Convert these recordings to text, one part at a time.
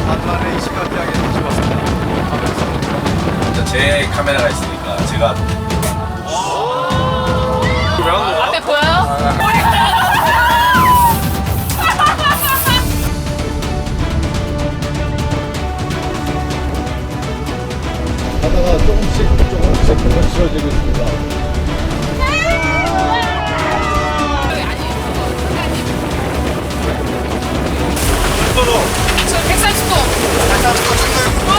간만에 이 시각대학에 다시 왔습니다. 제 카메라가 있으니까 제가 앞에 보여요? 바다가 조금씩 거칠어지고 있습니다. 저 130도. 와,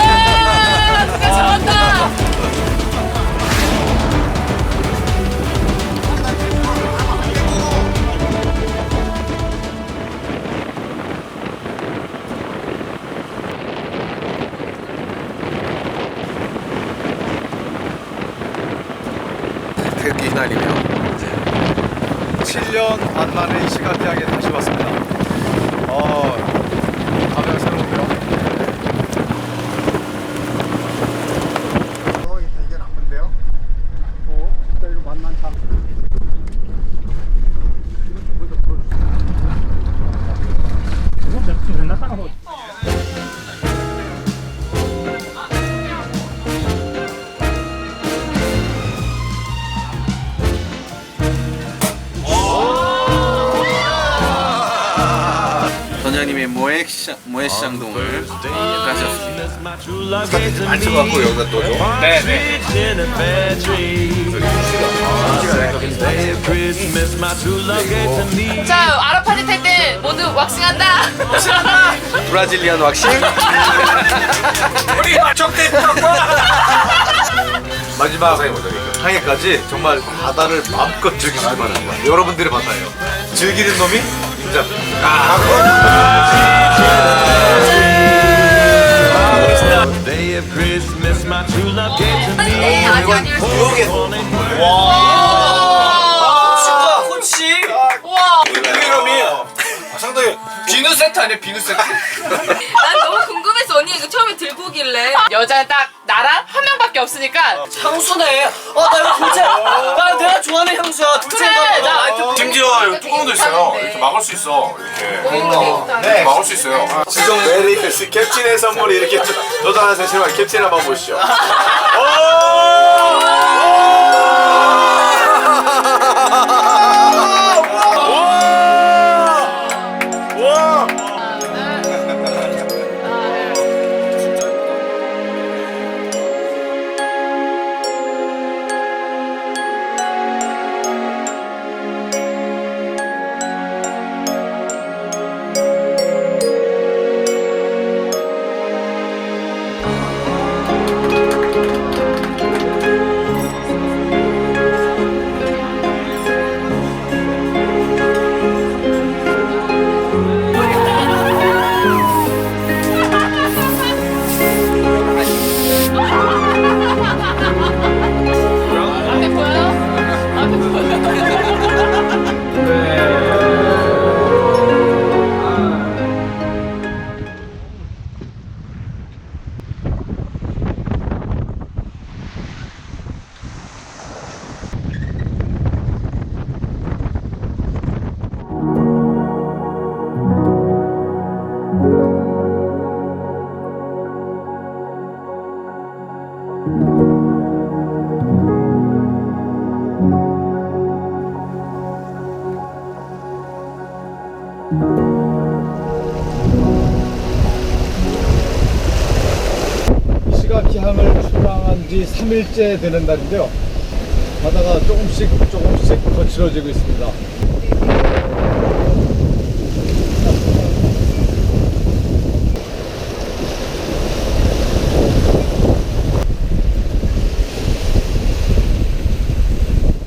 누가 잘한다. 태극기 휘날리며 7년 반 만에 이 시각대학에 다시 왔습니다. 카메라 새로운데요? 이게 나쁜데요? 진짜 이거 만만치 않아. 선장님의 모해시장동을 가셨습니다. 많이 쳐갖고 여기다 또 줘. 네네. 자, 아라파지 탈 때 모두 왁싱한다. 브라질리안 왁싱. 우리 적대 마지막 항해까지 정말 바다를 마음껏 즐기시기 바랍니다. 여러분들의 바다예요. 즐기는 놈이 인정. 네, 아니. 코치. 우와. 이름이 상당히 비누 세트 아니야 비누 세트? 난 너무 궁금해서 언니 이거 처음에 들고 오길래 여자 딱 나랑 한 명밖에 없으니까 향수네. 나 이거 둘째. 나 내가 좋아하는 향수야. 그래 나 심지어 여기 뚜껑도 있어요. 이렇게 막을 수 있어. 이렇게 네. 막을 수 있어요. 지금 메리크리스 캡틴의 선물이 이렇게 도전하세요. 실망 캡틴 한번 보시죠. 앞에 보여요? 앞에 보여요? 시각기항을 출항한 지 3일째 되는 날인데요. 바다가 조금씩 거칠어지고 있습니다.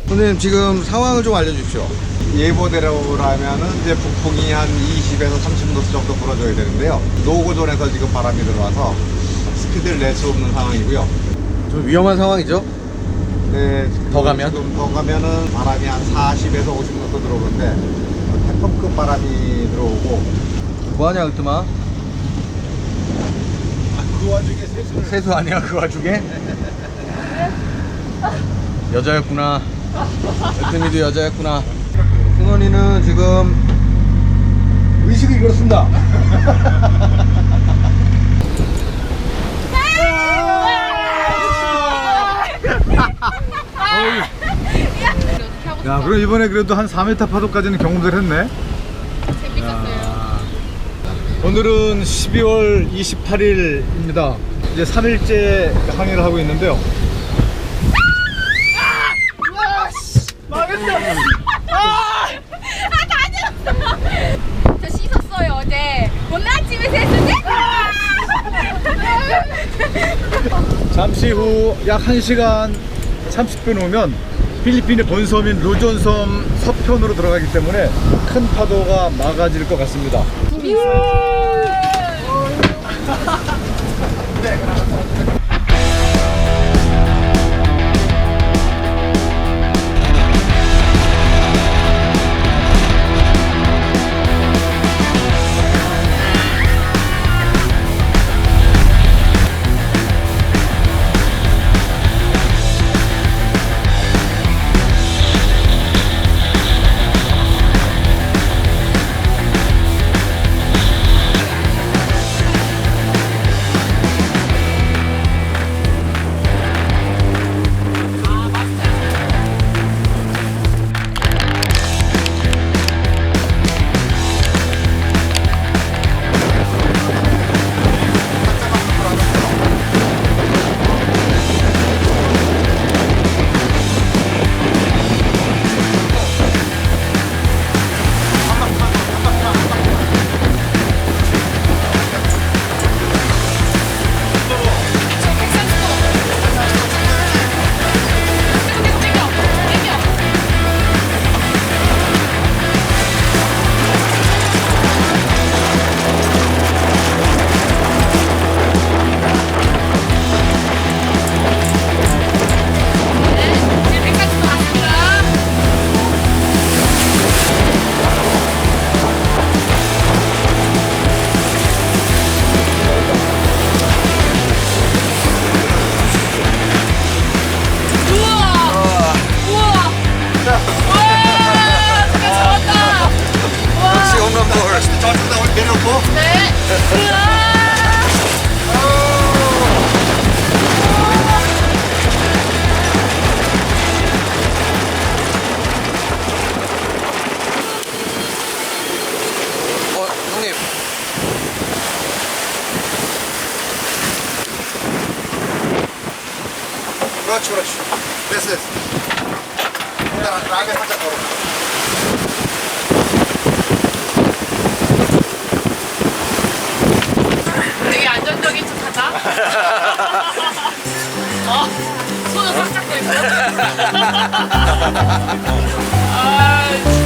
선생님 지금 상황을 좀 알려주십시오. 예보대로라면은 이제 북풍이 한 20에서 30노트 정도 불어줘야 되는데요. 노고존에서 지금 바람이 들어와서 스피드를 낼 수 없는 상황이고요. 좀 위험한 상황이죠? 네, 더 가면? 지금 더 가면은 바람이 한 40에서 50노트 들어오는데 태풍급 바람이 들어오고. 뭐하냐 으뜸아? 그 와중에 세수 아니야 그 와중에? 여자였구나. 으뜸이도 여자였구나. 승원이는 지금 의식이 그렇습니다. 야, 그럼 이번에 그래도 한 4m 파도까지는 경험을 했네. 재밌었어요. 오늘은 12월 28일입니다. 이제 3일째 항해를 하고 있는데요. 저 씻었어요 어제. 오늘 아침에 샜는데. 잠시 후 약 1시간 30분 후면 필리핀의 본섬인 루존섬 서편으로 들어가기 때문에 큰 파도가 막아질 것 같습니다. 그렇지, 그렇지. 됐어, 됐어. 라면 살짝 걸어. 되게 안정적인 척하다. 손을 싹싹 대고. 아.